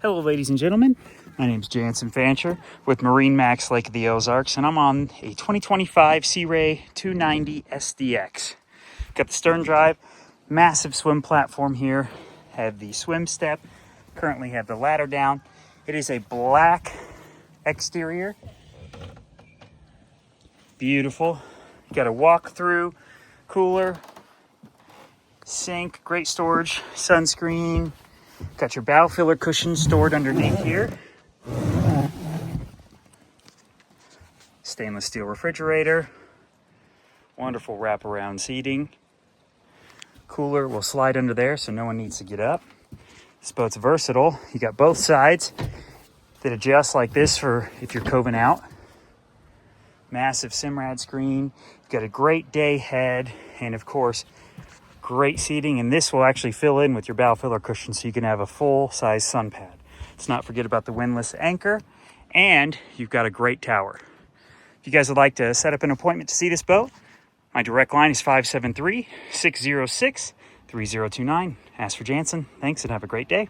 Hello, ladies and gentlemen. My name is Jansen Fancher with MarineMax Lake of the Ozarks, and I'm on a 2025 Sea Ray 290 SDX. Got the stern drive, massive swim platform here, have the swim step, currently have the ladder down. It is a black exterior, beautiful. Got a walk-through cooler, sink, great storage, sunscreen. Got your bow filler cushion stored underneath here. Stainless steel refrigerator. Wonderful wraparound seating. Cooler will slide under there so no one needs to get up. This boat's versatile. You got both sides that adjust like this for if you're coving out. Massive Simrad screen. You've got a great day head and of course great seating, and this will actually fill in with your bow filler cushion so you can have a full-size sun pad. Let's not forget about the windlass anchor, and you've got a great tower. If you guys would like to set up an appointment to see this boat, my direct line is 573-606-3029. Ask for Jansen. Thanks and have a great day.